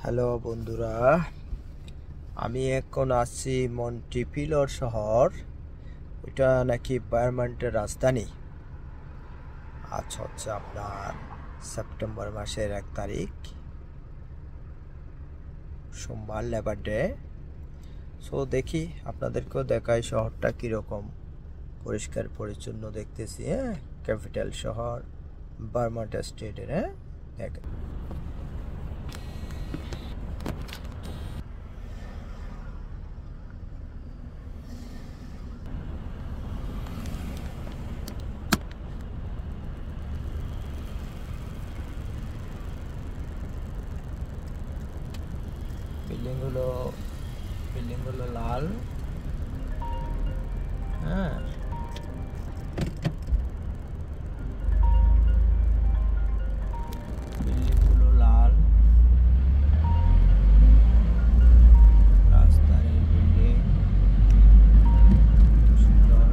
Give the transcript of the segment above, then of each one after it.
Hello বন্ধুরা, আমি এখন আছি মন্টিপিলোর শহর। ওইটা নাকি বার্মান্টের রাজধানী। আজ হচ্ছে আপনার সেপ্টেম্বর মাসের 1 তারিখ, সোমবার, লেবার ডে। সো দেখি আপনাদেরকেও দেখাই শহরটা কীরকম পরিষ্কার পরিচ্ছন্ন দেখতেছি। ক্যাপিটাল শহর বার্মান্ট স্টেটের। দেখেন বিল্ডিংগুলো লাল। বিল্ডিংগুলো লাল, রাজধানীর বিল্ডিং সুন্দর।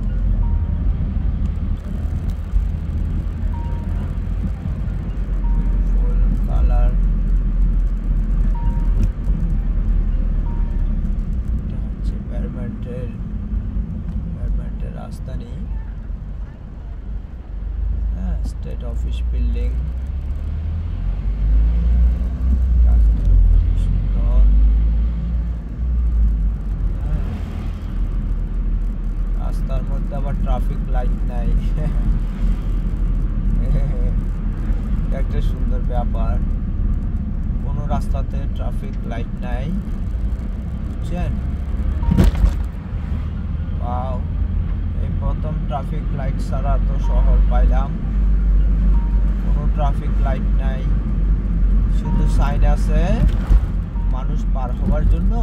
Full colour. রাজধানী স্টেট অফিস বিল্ডিং, খুবই সুন্দর। রাস্তার মধ্যে আবার ট্রাফিক লাইট নাই। একটা সুন্দর ব্যাপার, কোনো রাস্তাতে ট্রাফিক লাইট নাই, বুঝছেন? ওয়াও, এই প্রথম ট্রাফিক লাইট ছাড়া তো শহর পাইলাম। কোনো ট্রাফিক লাইট নাই, শুধু সাইন আছে মানুষ পার হওয়ার জন্য।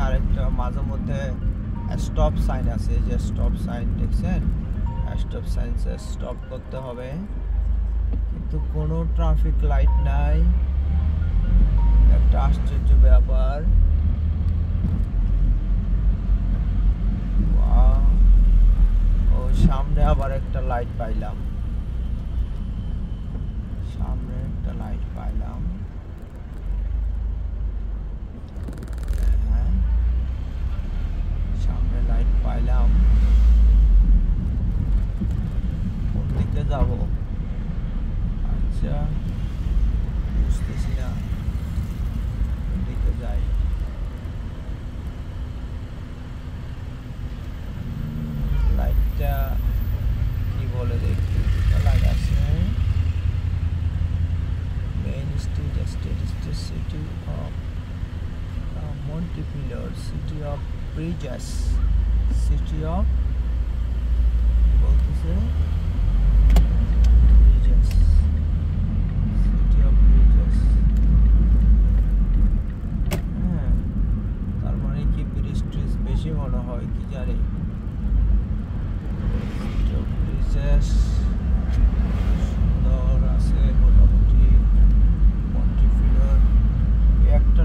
আরেকটা মাঝে মধ্যে স্টপ সাইন আছে, যে স্টপ সাইন দেখছেন, স্টপ সাইন্সে স্টপ করতে হবে, কিন্তু কোনো ট্রাফিক লাইট নাই। একটা আশ্চর্য ব্যাপার। ও সামনে আবার একটা লাইট পাইলাম, সামনে একটা লাইট পাইলাম। সামনে লাইট পাইলাম। কোন দিকে যাব? আচ্ছা, বুঝতেছি না কোন দিকে যাই। লাইটটা কি বলে দেখি, লাগাছে main street, city of Montpellier, city of bridges, city of বলতেছে ব্রিজেস, সিটি অফ ব্রিজেস। তার মানে কি ব্রিজ ট্রিজ বেশি মনে হয়, কি জানি। সুন্দর আছে মোটামুটি মন্টিপিলোর। একটা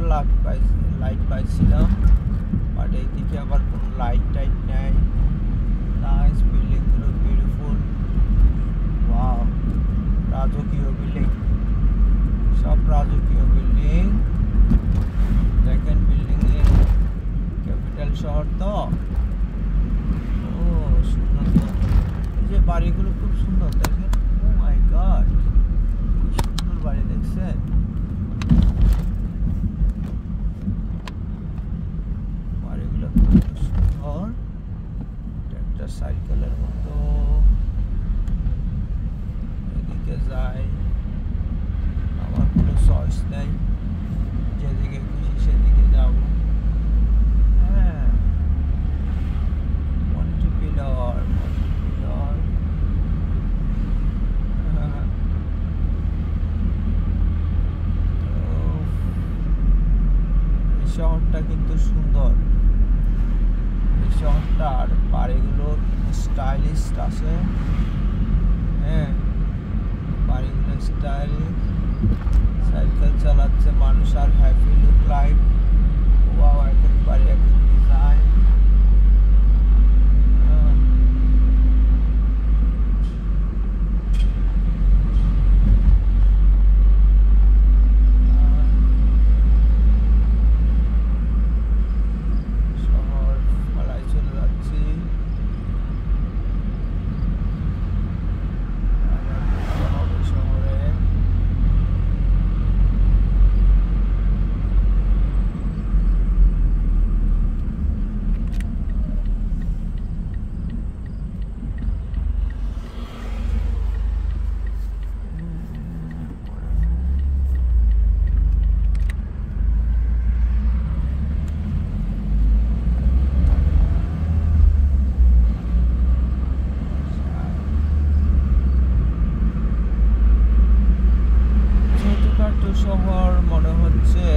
লাইট পাইছিলাম, বাট এইদিকে আবার কোনো লাইট টাইট নেই। নাইস, বিল্ডিংগুলো বিউটিফুল। ওয়াও, রাজকীয় বিল্ডিং, সব রাজকীয় বিল্ডিং। দেখেন বিল্ডিং এ, ক্যাপিটাল শহর তো। ও সুন্দর, যে বাড়িগুলো খুব সুন্দর দেখেন। ও মাই গড, কি সুন্দর বাড়ি দেখছেন। বাড়িগুলো খুব সুন্দর। একটা সাইকেলের মতো এদিকে যায়, আমার কোনো চয়েস নেই, যেদিকে খুশি সেদিকে যাব। মন্টিপিলোর, শহরটা কিন্তু সুন্দর। এই শহরটার বাড়িগুলো স্টাইলিশ আছে। বাড়িগুলো স্টাইলিশ। সাইকেল চালাচ্ছে মানুষ, আর হ্যাপি লুক লাইক। ওয়াও, এক এক বাড়ি এক এক ডিজাইন। শহর মনে হচ্ছে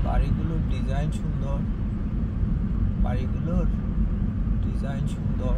বাড়িগুলোর ডিজাইন সুন্দর, বাড়িগুলোর ডিজাইন সুন্দর।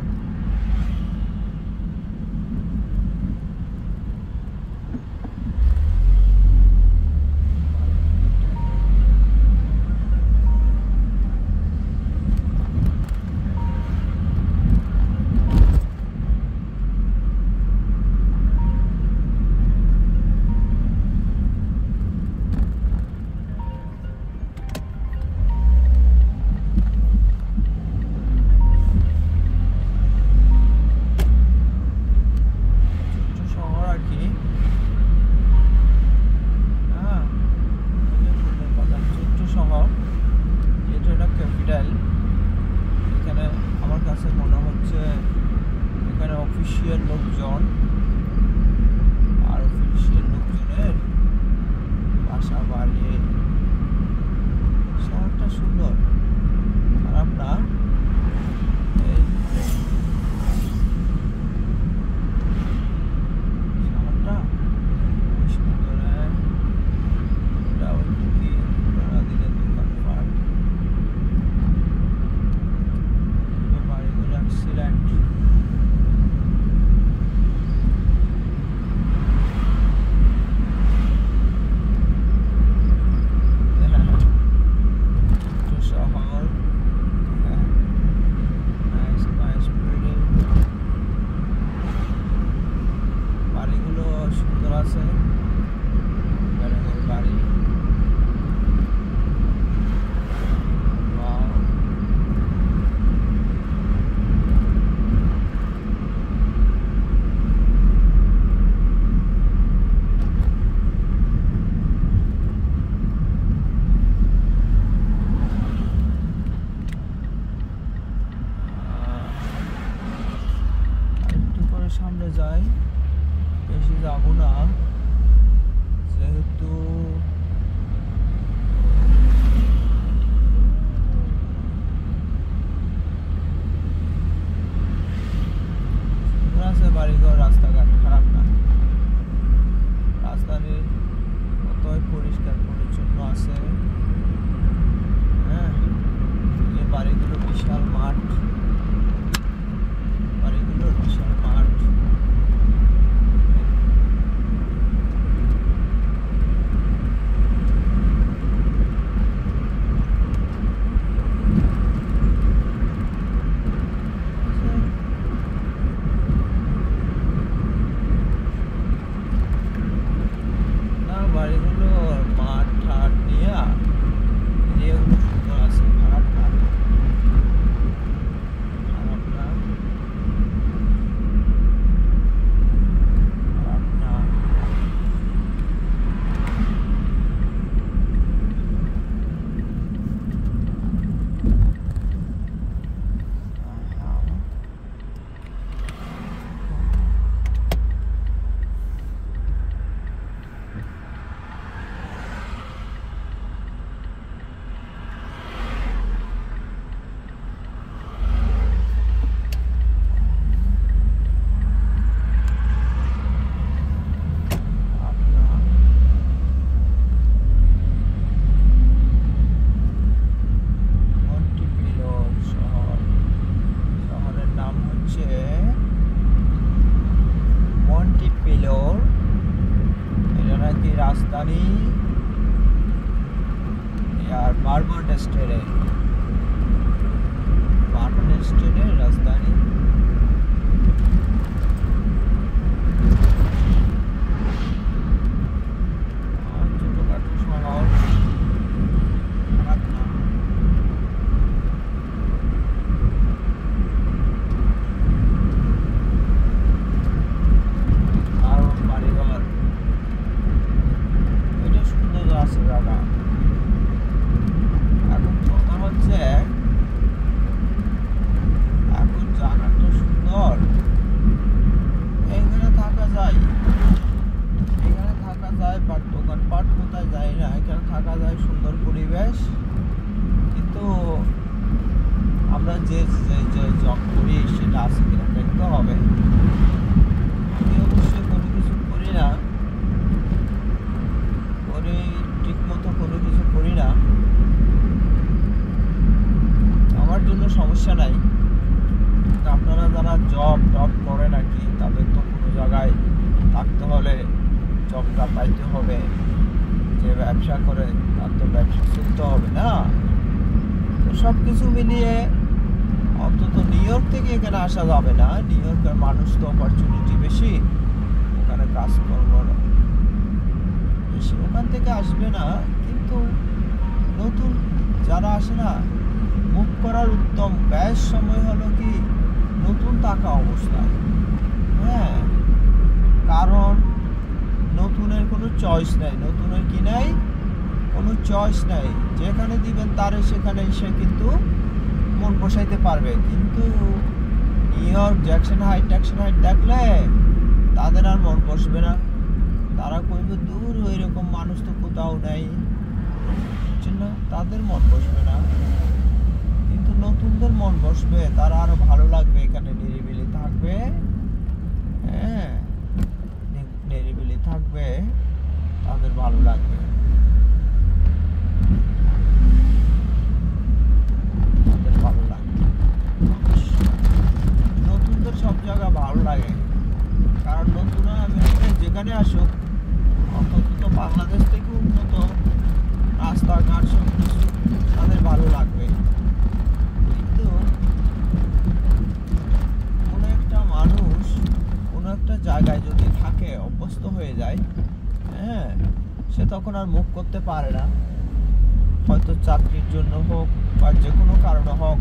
এখানে আমার কাছে মনে হচ্ছে এখানে অফিসিয়াল লোকজন আর অফিসিয়াল লোকজনের বাসা বাড়ি। শহরটা সুন্দর, খারাপ না। এই শহরটা খুবই সুন্দর। এটা ওইদিকে দিনের দোকানপাট, বাড়িগুলো এক্সিলেন্ট। শহর নাইস নাইস বিল্ডিং, বাড়িগুলো সুন্দর আছে। বাড়ি সামনে যাই, বেশি যাবো না যেহেতু আছে বাড়িঘর, রাস্তাঘাট খারাপ না, রাস্তাঘাট কতই পরিষ্কার পরিচ্ছন্ন আছে। হ্যাঁ, এই বাড়িগুলো বিশাল মাঠ, বাড়িগুলো বিশাল মাঠ। বাড়িগুলো মাঠ ঠাট নিয়ে এরিয়াগুলো সুন্দর আছে, খারাপ না। সমস্যা নাই। আপনারা যারা জব করে নাকি, তাদের তো কোনো জায়গায় থাকতে হলে জবটা পাইতে হবে। যে ব্যবসা করে তার তো ব্যবসা চলতে হবে না। তো সব কিছু মিলিয়ে অন্তত নিউ ইয়র্ক থেকে এখানে আসা যাবে না। নিউ ইয়র্কের মানুষ তো অপরচুনিটি বেশি, ওখানে কাজকর্ম বেশি, ওখান থেকে আসবে না। কিন্তু নতুন যারা আসে না, মুভ করার উত্তম বেশ সময় হলো কি নতুন থাকা অবস্থায়। হ্যাঁ, কারণ নতুনের কোনো চয়েস নাই। নতুনের কি নাই? কোনো চয়েস নাই। যেখানে দিবেন তারে সেখানে এসে কিন্তু মন বসাইতে পারবে। কিন্তু নিউ ইয়র্ক ট্যাক্সন হাইট দেখলে তাদের আর মন বসবে না। তারা কইবে দূর ওইরকম মানুষ তো কোথাও নেই, বুঝছেন না? তাদের মন বসবে না। কিন্তু নতুনদের মন বসবে, তারা আরো ভালো লাগবে, এখানে নিরিবিলি থাকবে। হ্যাঁ, নিরিবিলি থাকবে, তাদের ভালো লাগবে। তাদের ভালো লাগবে। নতুনদের সব জায়গা ভালো লাগে, কারণ নতুন যেখানে আসুক অন্তত তো বাংলাদেশ থেকে উন্নত রাস্তাঘাট সব কিছু তাদের ভালো লাগবে। কিন্তু কোনো একটা মানুষ কোনো একটা জায়গায় যদি থাকে, অভ্যস্ত হয়ে যায়, হ্যাঁ, সে তখন আর মুভ করতে পারে না। হয়তো চাকরির জন্য হোক বা যে কোনো কারণে হোক,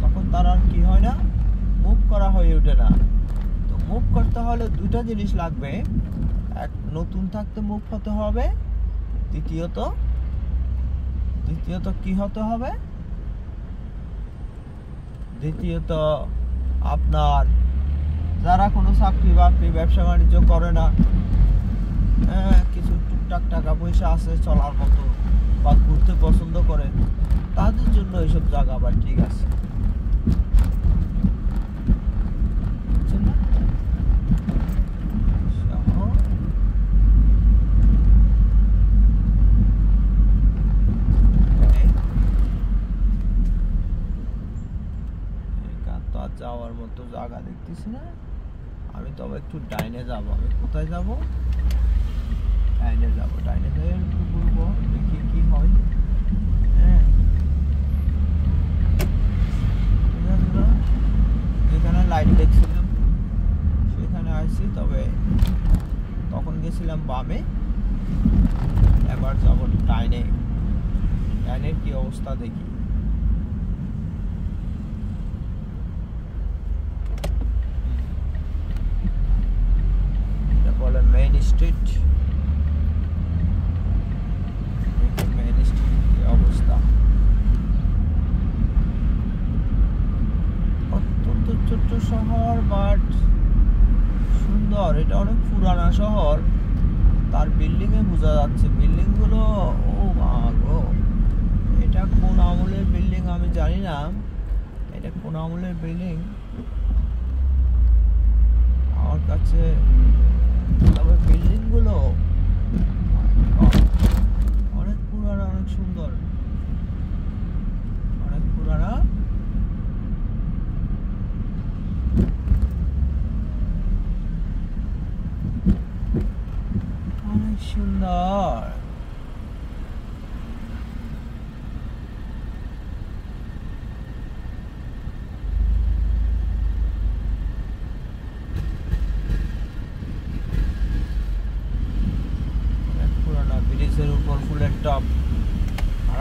তখন তার আর কি হয় না, মুভ করা হয়ে ওঠে না। তো মুভ করতে হলে দুটা জিনিস লাগবে। এক, নতুন থাকতে মুভ হতে হবে। দ্বিতীয়ত কি হতে হবে? দ্বিতীয়ত আপনার যারা কোনো চাকরি বাকরি ব্যবসা বাণিজ্য করে না, কিছু টুকটাক টাকা পয়সা আছে চলার মতো, বা ঘুরতে পছন্দ করে, তাদের জন্য এইসব জায়গা আবার ঠিক আছে। যাওয়ার মতো জায়গা দেখতেছি না আমি, তবে একটু ডাইনে যাব। আমি কোথায় যাব? ডাইনে যাব। ডাইনে যাই একটু ঘুরবো, দেখি কি হয়। হ্যাঁ, যেখানে লাইট দেখছিলাম সেখানে আসছি, তবে তখন গেছিলাম বামে, এবার যাব ডাইনে। ডাইনের কি অবস্থা দেখি। বলে মেইন স্ট্রিট। মেইন স্ট্রিট কি অবস্থা, অত্যন্ত ছোট্ট শহর, বাট সুন্দর। এটা অনেক পুরানা শহর, তার বিল্ডিং এ বোঝা যাচ্ছে। বিল্ডিং গুলো, ও মা গো, এটা কোন আমলের বিল্ডিং আমি জানি না। এটা কোন আমলের বিল্ডিং আমার কাছে, তবে বিল্ডিং গুলো অনেক পুরানা, অনেক সুন্দর, অনেক পুরানা। অনেক সুন্দর। ব্রিজের উপর ফুলের টপ। আর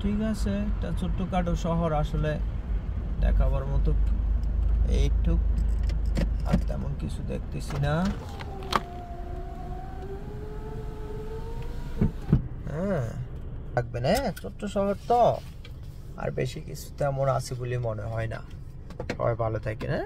ঠিক আছে, এটা ছোট্টখাটো শহর, আসলে দেখাবার মতো এইটুক, আর তেমন কিছু দেখতেছি না। হ্যাঁ, থাকবে না, ছোট্ট শহর তো, আর বেশি কিছু তেমন আছে বলে মনে হয় না। সবাই ভালো থাকে না।